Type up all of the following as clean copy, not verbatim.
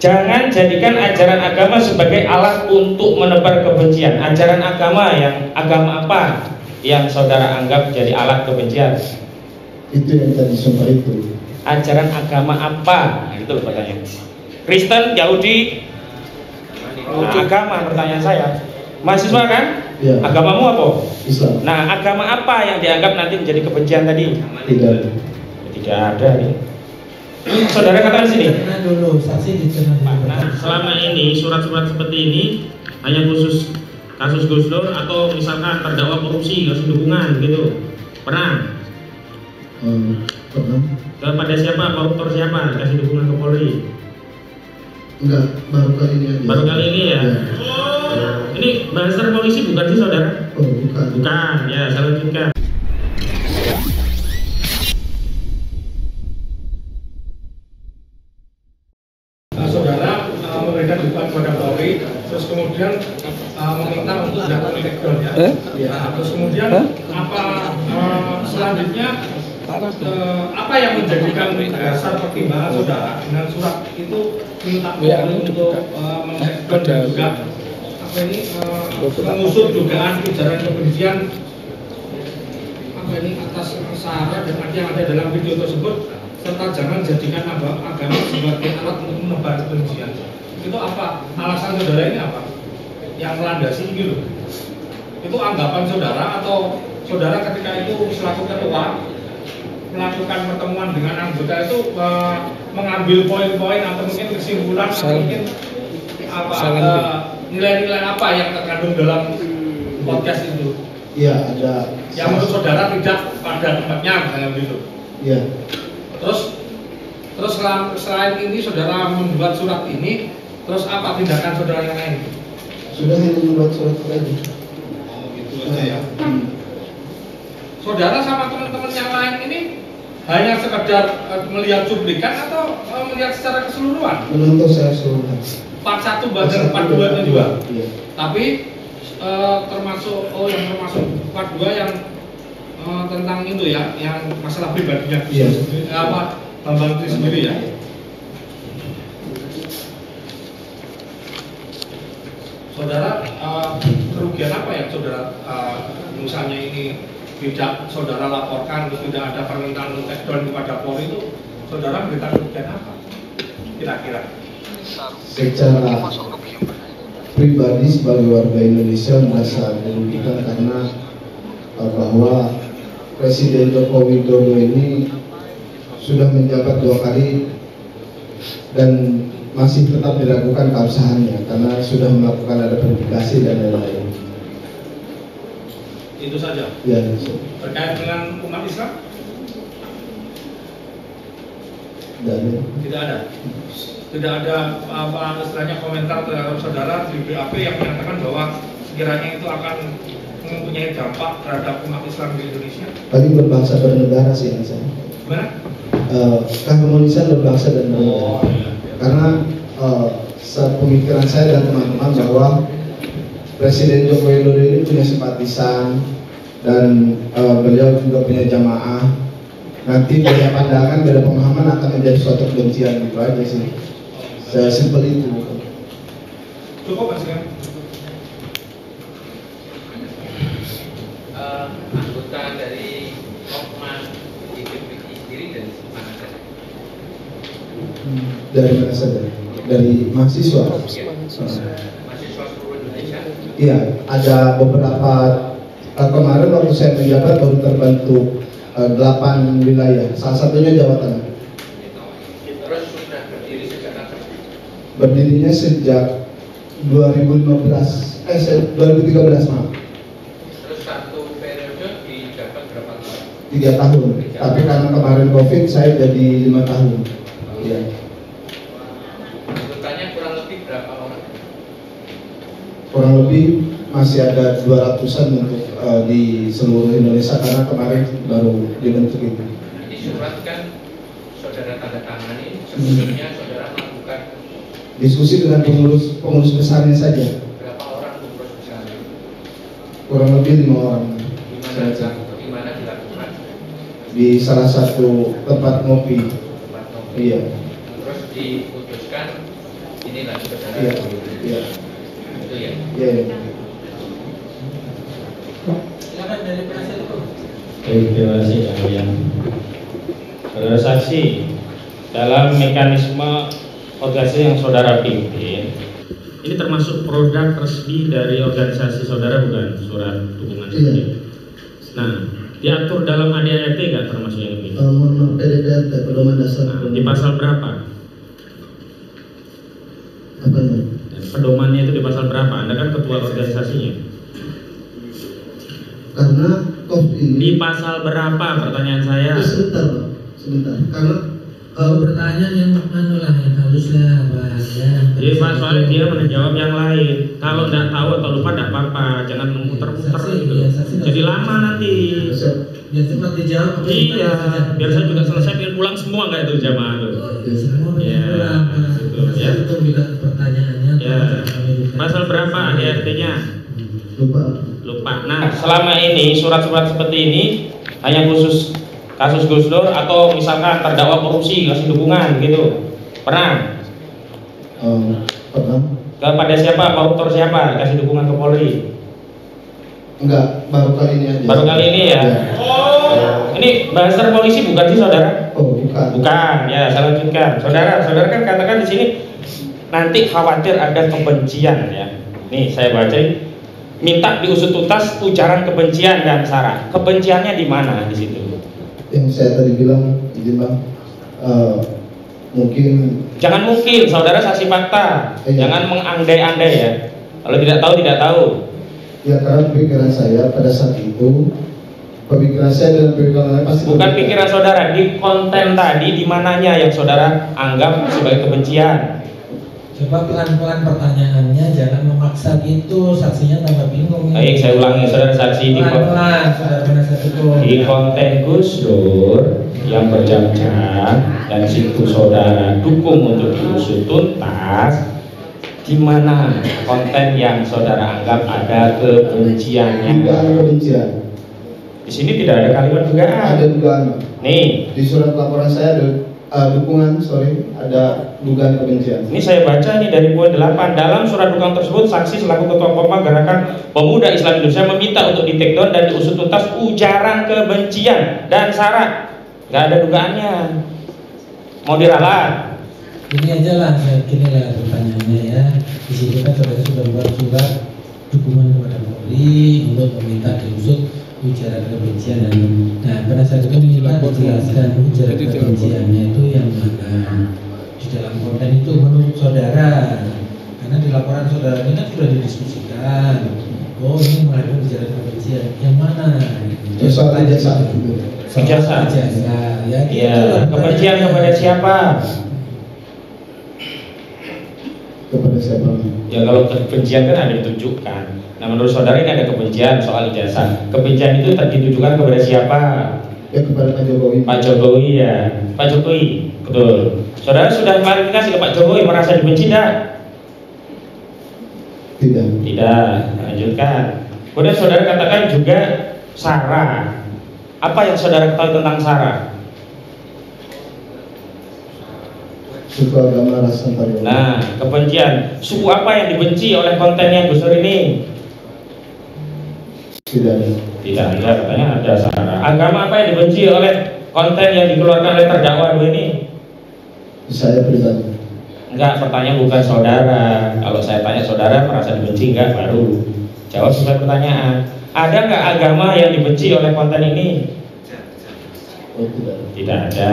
Jangan jadikan ajaran agama sebagai alat untuk menebar kebencian. Ajaran agama apa yang saudara anggap jadi alat kebencian? Itu yang tadi sumpah itu. Ajaran agama apa? Nah, itu pertanyaan. Kristen, Yahudi, agama pertanyaan saya. Mahasiswa kan? Ya. Agamamu apa? Islam. Nah, agama apa yang dianggap nanti menjadi kebencian tadi? Tidak ada nih. Saudara katakan sini. Nah, selama ini surat-surat seperti ini hanya khusus kasus Gus Dur atau misalkan terdakwa korupsi kasih dukungan gitu. Pernah? Pernah. Kepada siapa? Koruptor siapa? Kasih dukungan ke Polri? Enggak, baru kali ini aja. Baru kali ini ya? Ini bahasa polisi bukan sih saudara? Oh, bukan. Bukan, ya saya lanjutkan. Saudara memberikan dukungan kepada Polri, terus kemudian meminta untuk dilakukan takedown ya. Terus kemudian apa selanjutnya apa yang menjadikan dasar pertimbangan saudara dengan surat itu minta Polri untuk meng-takedown dan juga apa ini mengusut dugaan ujaran kebencian apa ini atas syarat dan arti yang ada dalam video tersebut, serta jangan jadikan agama sebagai alat untuk menebar kebencian. Itu apa? Alasan saudara ini apa? Yang melandasi ini loh. Itu anggapan saudara atau saudara ketika itu selaku ketua melakukan pertemuan dengan anggota itu mengambil poin-poin atau mungkin kesimpulan atau mungkin apa nilai-nilai apa yang terkandung dalam podcast itu? Iya, ada. Yang menurut saudara tidak pada tempatnya misalnya begitu. Iya. Terus selain ini saudara membuat surat ini, terus apa tindakan saudara yang lain? Sudah hanya membuat surat lagi. Oh, gitu aja ya. Saudara sama teman-teman yang lain ini hanya sekedar melihat cuplikan atau melihat secara keseluruhan? Menonton saya keseluruhan. Part 1 dan part 2 itu juga. Iya. Tapi termasuk yang termasuk part 2 yang tentang itu ya, yang masalah pribadinya Iya. apa Bambang Tri sendiri ya. Saudara kerugian apa ya saudara misalnya ini tidak saudara laporkan terus tidak ada permintaan untuk takedown kepada Polri, itu saudara menderita kerugian apa kira-kira? Secara pribadi sebagai warga Indonesia merasa dirugikan karena bahwa Presiden Joko Widodo ini sudah menjabat 2 kali dan masih tetap dilakukan keabsahannya karena sudah melakukan ada verifikasi dan lain-lain. Itu saja. Ya. Terkait dengan umat Islam? Tidak ada. Tidak ada apa istilahnya komentar terhadap saudara di BAP yang menyatakan bahwa sekiranya itu akan mempunyai dampak terhadap umat Islam di Indonesia. Tadi berbangsa bernegara sih yang saya. Gimana? Keharmonisan berbangsa dan bernegara. Karena sepemikiran saya dan teman-teman bahwa Presiden Joko Widodo ini punya simpatisan dan beliau juga punya jamaah. Nanti beda pandangan, beda pemahaman akan menjadi suatu kebencian, gitu aja sih. Sesimpel itu. Cukup Mas kan? Anggota dari Kopma IPPI sendiri dari mana saja? Dari mana saja? Dari mahasiswa. Mahasiswa seluruh Indonesia? Iya, ada beberapa kemarin waktu saya menjabat baru terbentuk 8 wilayah, salah satunya Jawa Tengah. Terus sudah berdiri sejak kapan? Berdirinya sejak 2013 maaf. Terus satu periode dijabat berapa tahun? 3 tahun. Tapi karena kemarin COVID saya jadi 5 tahun. Iya. Anggotanya kurang lebih berapa orang? Kurang lebih masih ada 200-an untuk di seluruh Indonesia karena kemarin baru dibentuk itu. Di surat kan saudara tanda tangani, sebelumnya saudara melakukan Diskusi dengan pengurus besarnya saja. berapa orang pengurus besarnya? Kurang lebih 5 orang. Di mana dilakukan? Di salah satu tempat ngopi. Tempat nongkrong. Iya. Terus diputuskan inilah saudara. Iya. Iya. Itu ya. Iya. Silakan dari penasihat hukum. Terima kasih yang mulia. Saudara saksi, dalam mekanisme organisasi yang saudara pimpin, ini termasuk produk resmi dari organisasi saudara bukan surat dukungan seperti itu? Nah, diatur dalam ADART nggak termasuk yang ini? Menurut PDDRT pedoman dasar. Nah, di pasal berapa? Apa itu? Pedomannya itu di pasal berapa? Anda kan ketua organisasinya. Karena KOP Di ini pasal berapa pertanyaan saya? sebentar Pak, sebentar. Karena Kalau bertanya yang anu lah yang halus lah Pak ya. Jadi Pak soalnya dia menjawab yang lain. Kalau tidak tahu atau lupa tidak apa-apa, jangan muter-muter gitu. Jadi lama nanti. Ya cepat dijawab. Iya, biar saya juga selesai biar pulang semua nggak itu jamaah itu. Semua Ya, pulang. gitu, ya. Itu juga pertanyaannya. Ya. Pasal berapa ADART-nya? Lupa. Nah, selama ini surat-surat seperti ini hanya khusus kasus Gus Dur atau misalkan terdakwa korupsi kasih dukungan gitu. Pernah? pernah. Kepada siapa? Koruptor siapa? Kasih dukungan ke Polri? Enggak, baru kali ini aja. Baru kali ini ya. Oh, ini bahasa polisi bukan sih saudara? Oh, bukan. Bukan. Ya, saya lanjutkan. Saudara kan katakan di sini nanti khawatir ada kebencian ya. Nih saya baca, minta diusut tuntas ujaran kebencian dan sara. Kebenciannya di mana di situ? Yang saya tadi bilang, izin Bang, mungkin. Jangan mungkin, saudara saksi fakta. Iya. Jangan mengandai-andai ya. Kalau tidak tahu tidak tahu. Ya karena pikiran saya pada saat itu, pemikiran saya dan pemikiran lain pasti Bukan berbeda. pikiran saudara, di konten tadi di mananya yang saudara anggap sebagai kebencian. Coba pelan-pelan pertanyaannya, jangan memaksa gitu, saksinya tambah bingung. Baik, saya ulangi saudara saksi Pelan-pelan, saudara penasihat hukum. di konten Gus Dur yang berjam-jam dan situ saudara dukung untuk diusut tuntas, di mana konten yang saudara anggap ada kebenciannya? Dugaan kebencian. Di sini tidak ada kalimat dugaan. Ada dugaan. Nih, Di surat laporan saya ada ada dugaan kebencian. ini saya baca nih dari poin 8. Dalam surat dukungan tersebut, saksi selaku ketua Kopma Gerakan Pemuda Islam Indonesia meminta untuk di take down dan diusut tuntas ujaran kebencian dan sara. Gak ada dugaannya. Mau diralat? Ini aja lah, gini lah pertanyaannya ya. Di sini kan saudara sudah buat surat dukungan kepada Polri untuk meminta diusut ujaran kebencian dan penasihat hukum minta dijelaskan ujaran kebenciannya itu yang mana di dalam konten itu menurut saudara, karena di laporan saudara ini kan sudah didiskusikan. Oh ini mengandung ujaran kebencian yang mana? Soal ijazah. Ijazah. Ya, gitu Iya, lah. kebencian kepada siapa? Kepada siapa? Ya kalau kebencian kan ada ditunjukkan. Nah menurut saudara ini ada kebencian soal ijazah. Kebencian itu ditujukan kepada siapa? Ya kepada Pak Jokowi. Pak Jokowi ya. Pak Jokowi, betul. Saudara sudah klarifikasi ke Pak Jokowi merasa dibenci tidak? Tidak. Tidak. Lanjutkan. Kemudian saudara katakan juga sara. Apa yang saudara ketahui tentang sara? Suku agama ras antar golongan. Nah, kebencian. Suku apa yang dibenci oleh kontennya Gus Dur ini? Tidak ada. Tidak ada, katanya ada sara. Agama apa yang dibenci oleh konten yang dikeluarkan oleh terdakwa dua ini? Saya pribadi. Enggak, pertanyaan bukan saudara. Kalau saya tanya saudara merasa dibenci enggak, baru jawab sesuai pertanyaan. Ada enggak agama yang dibenci oleh konten ini? Oh tidak. Tidak ada.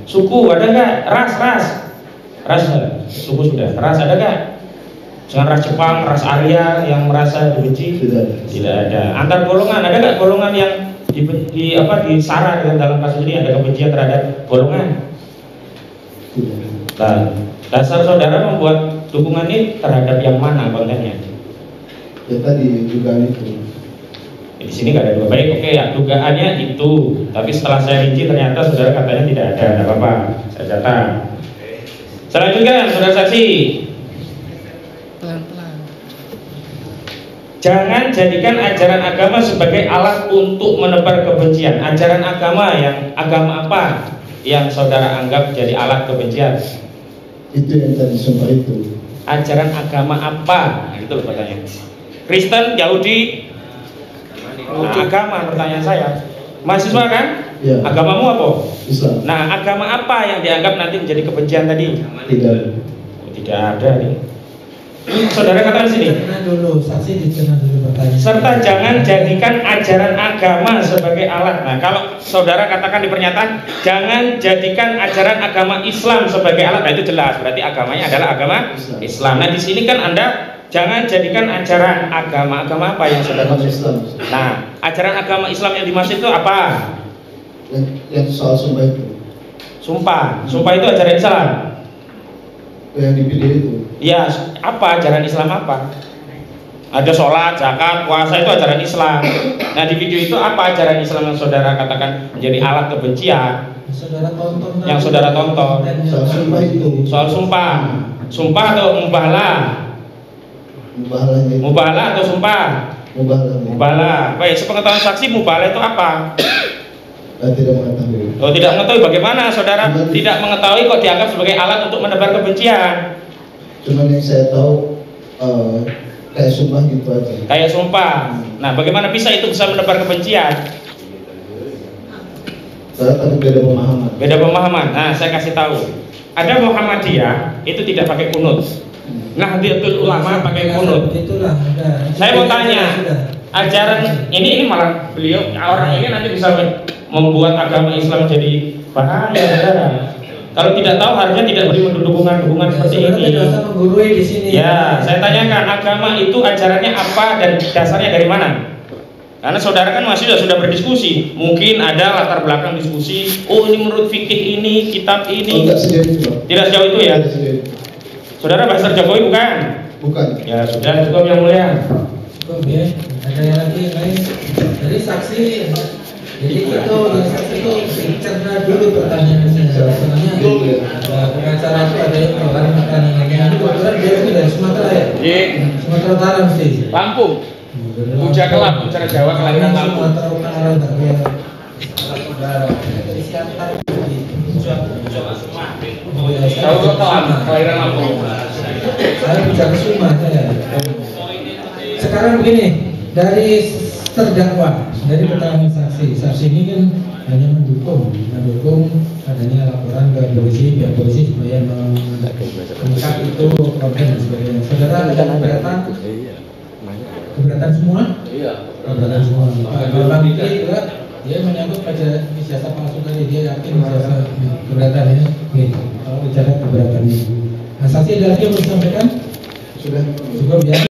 Suku ada enggak? Ras suku sudah. Ras ada enggak? Dengan ras Jepang, ras Arya yang merasa dibenci? Tidak ada. Tidak ada. Antar golongan ada enggak golongan yang disara dengan dalam kasus ini ada kebencian terhadap golongan? Tidak. Nah, dasar saudara membuat dukungan ini terhadap yang mana kontennya? Ya tadi dugaan itu. Di sini nggak ada dua. Baik, oke ya, dugaannya itu. Tapi setelah saya rinci ternyata saudara katanya tidak ada. Tidak apa-apa, saya catat. Selanjutnya, saudara saksi. Pelan-pelan. Jangan jadikan ajaran agama sebagai alat untuk menebar kebencian. Ajaran agama apa yang saudara anggap jadi alat kebencian? Itu yang tadi sumpah itu. Ajaran agama apa? Nah, itu loh pertanyaan. Kristen, Yahudi, agama pertanyaan saya. Mahasiswa kan? Ya. Agamamu apa? Islam. Nah, agama apa yang dianggap nanti menjadi kebencian tadi? Tidak. Tidak ada nih. Saudara katakan sini. Dicerna dulu, saksi dicerna dulu pertanyaan. Serta jangan jadikan ajaran agama sebagai alat. Nah, kalau saudara katakan di pernyataan, jangan jadikan ajaran agama Islam sebagai alat. Nah, itu jelas. Berarti agamanya adalah agama Islam. Nah, di sini kan Anda jangan jadikan ajaran agama apa yang saudara maksud? Islam. Nah, ajaran agama Islam yang dimaksud itu apa? Yang soal sumpah itu. Sumpah. Sumpah itu ajaran Islam. Yang di video itu. Ya, apa ajaran Islam apa? Ada sholat, zakat, puasa itu ajaran Islam. Nah, di video itu apa ajaran Islam yang saudara katakan menjadi alat kebencian? Saudara tonton. Yang saudara tonton. Soal sumpah itu. Soal sumpah. Sumpah atau mubahalah? Mubahalahnya. Mubahalah atau sumpah? Mubahalahnya. Mubahalah. Baik, sepengetahuan saksi mubahalah itu apa? Tidak mengetahui. Oh, tidak mengetahui. Bagaimana saudara tidak mengetahui kok dianggap sebagai alat untuk menebar kebencian? Cuman yang saya tahu kayak sumpah gitu aja. Kayak sumpah. Nah, bagaimana bisa itu bisa menebar kebencian? Tapi beda pemahaman. Beda pemahaman. Nah, saya kasih tahu. Ada Muhammadiyah itu tidak pakai kunut. Nahdlatul Ulama pakai kunut. Itulah. Saya mau tanya, ajaran ini malah beliau orang ini nanti bisa membuat agama Islam jadi bahaya, saudara. Kalau tidak tahu harusnya tidak beri dukungan seperti ini. Menggurui di sini. Ya, saya tanyakan agama itu ajarannya apa dan dasarnya dari mana? Karena saudara kan masih sudah berdiskusi. Mungkin ada latar belakang diskusi. Oh, ini menurut fikih ini, kitab ini. Tidak sejauh itu. Tidak sejauh itu ya. Tidak sejauh itu. Saudara Pastor Jokowi bukan? Bukan. Ya sudah, cukup yang mulia. Cukup ya. Ada yang lagi yang lain. Jadi saksi. Jadi itu yang saksi itu dicerna dulu pertanyaannya. Sebenarnya pengacara itu ada yang orang pertanyaannya. Ini kebetulan dia itu dari Sumatera ya. Sumatera Utara mesti. Lampung. Puja Kelab, bicara Jawa kelahiran Lampung. Sumatera Utara tapi ya. Saudara. Dari Siantar. Tahu Kelam, kelahiran Lampung. Saya bisa ke Suma saya. Sekarang begini, dari terdakwa, dari keterangan saksi ini kan hanya mendukung adanya laporan ke polisi, pihak polisi supaya mengungkap itu konten dan sebagainya. Saudara ada keberatan semua? Iya. Keberatan semua. Pak Bambang itu juga dia menyangkut pada ijazah palsu tadi, dia yakin ijazah keberatan ya. Kalau bicara keberatan ini. Nah, saksi ada lagi yang mau disampaikan? Sudah. Cukup ya.